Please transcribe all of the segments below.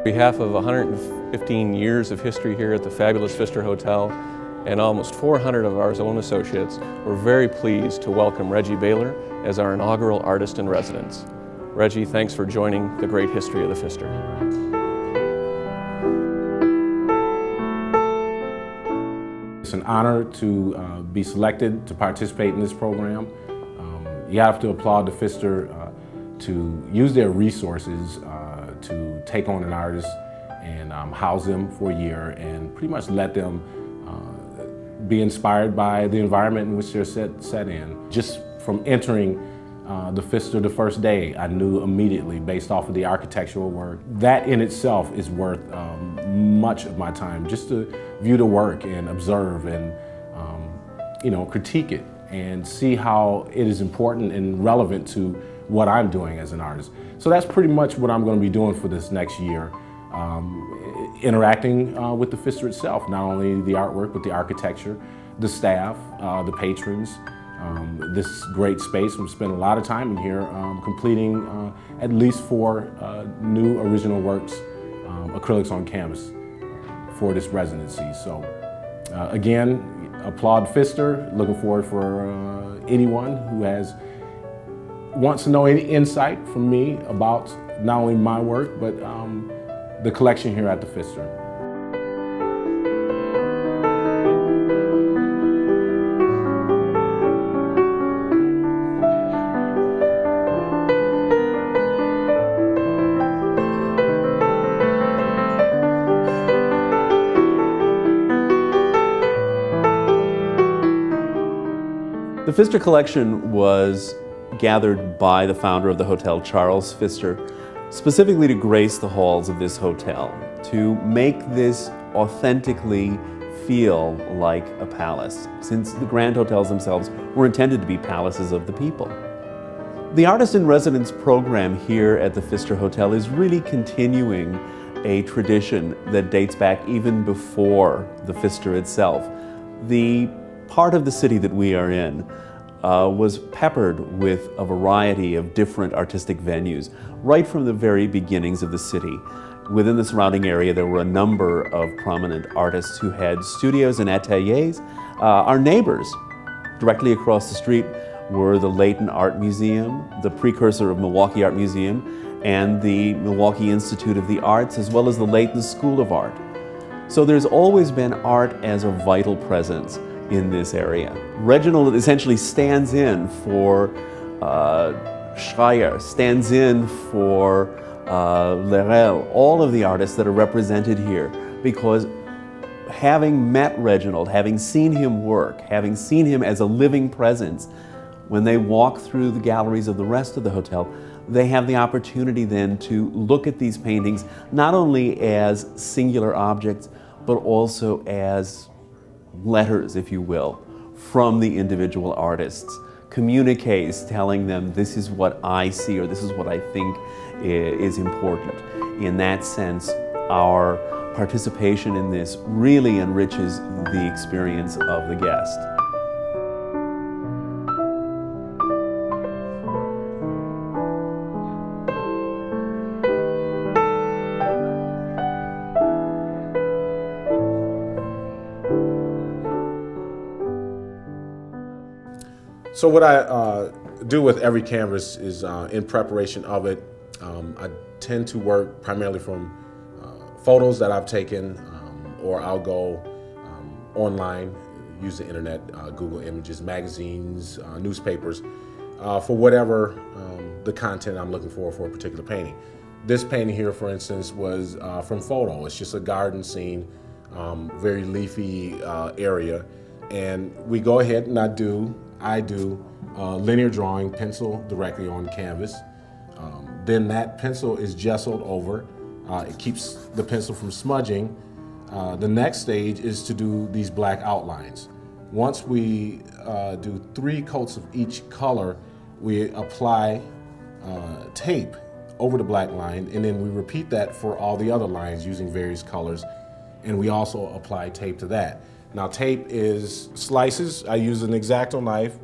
behalf of 115 years of history here at the fabulous Pfister Hotel and almost 400 of our own associates, we're very pleased to welcome Reggie Baylor as our inaugural artist in residence. Reggie, thanks for joining the great history of the Pfister. It's an honor to be selected to participate in this program. You have to applaud the Pfister to use their resources to take on an artist and house them for a year and pretty much let them be inspired by the environment in which they're set in. Just from entering the Pfister the first day, I knew immediately, based off of the architectural work, that in itself is worth much of my time, just to view the work and observe and critique it and see how it is important and relevant to what I'm doing as an artist. So that's pretty much what I'm going to be doing for this next year, interacting with the Pfister itself, not only the artwork, but the architecture, the staff, the patrons, this great space. I'm spending a lot of time in here completing at least 4 new original works, acrylics on canvas for this residency. So again, applaud Pfister. Looking forward for anyone who wants to know any insight from me about not only my work, but the collection here at the Pfister. The Pfister collection was gathered by the founder of the hotel, Charles Pfister, specifically to grace the halls of this hotel, to make this authentically feel like a palace, since the grand hotels themselves were intended to be palaces of the people. The Artist in Residence program here at the Pfister Hotel is really continuing a tradition that dates back even before the Pfister itself. The part of the city that we are in was peppered with a variety of different artistic venues right from the very beginnings of the city. Within the surrounding area, there were a number of prominent artists who had studios and ateliers. Our neighbors directly across the street were the Layton Art Museum, the precursor of Milwaukee Art Museum, and the Milwaukee Institute of the Arts, as well as the Layton School of Art. So there's always been art as a vital presence in this area. Reginald essentially stands in for Schreier, stands in for Lerel, all of the artists that are represented here, because having met Reginald, having seen him work, having seen him as a living presence, when they walk through the galleries of the rest of the hotel, they have the opportunity then to look at these paintings not only as singular objects, but also as letters, if you will, from the individual artists, communiques telling them this is what I see or this is what I think is important. In that sense, our participation in this really enriches the experience of the guest. So what I do with every canvas is in preparation of it, I tend to work primarily from photos that I've taken, or I'll go online, use the internet, Google Images, magazines, newspapers, for whatever the content I'm looking for a particular painting. This painting here, for instance, was from photo. It's just a garden scene, very leafy area, and we go ahead and I do linear drawing, pencil directly on canvas. Then that pencil is gessoed over. It keeps the pencil from smudging. The next stage is to do these black outlines. Once we do 3 coats of each color, we apply tape over the black line, and then we repeat that for all the other lines using various colors, and we also apply tape to that. Now, tape is slices. I use an X-Acto knife.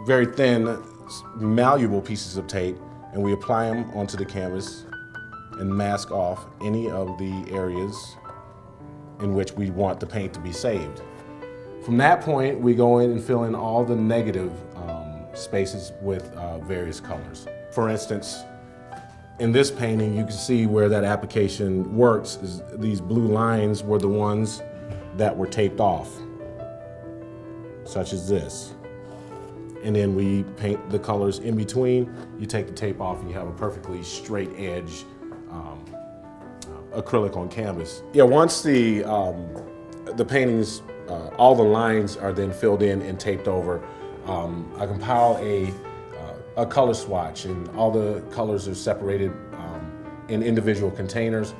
Very thin malleable pieces of tape, and we apply them onto the canvas and mask off any of the areas in which we want the paint to be saved. From that point, we go in and fill in all the negative spaces with various colors. For instance, in this painting, you can see where that application works. Is these blue lines were the ones that were taped off, such as this. And then we paint the colors in between. You take the tape off and you have a perfectly straight edge acrylic on canvas. Yeah, once the paintings, all the lines are then filled in and taped over, I compile a color swatch, and all the colors are separated in individual containers.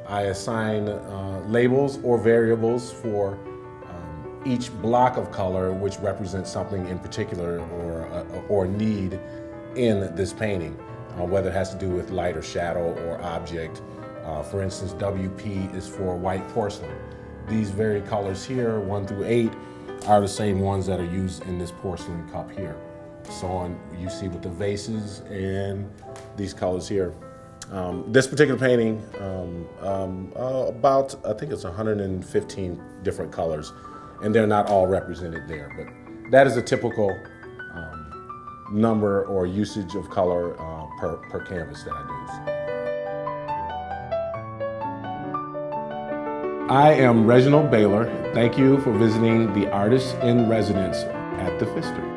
I assign labels or variables for each block of color, which represents something in particular or need in this painting, whether it has to do with light or shadow or object. For instance, WP is for white porcelain. These very colors here, 1 through 8, are the same ones that are used in this porcelain cup here. So on, you see with the vases and these colors here. This particular painting, about, I think it's 115 different colors, and they're not all represented there, but that is a typical number or usage of color per canvas that I use. I am Reginald Baylor. Thank you for visiting the Artist in Residence at the Pfister.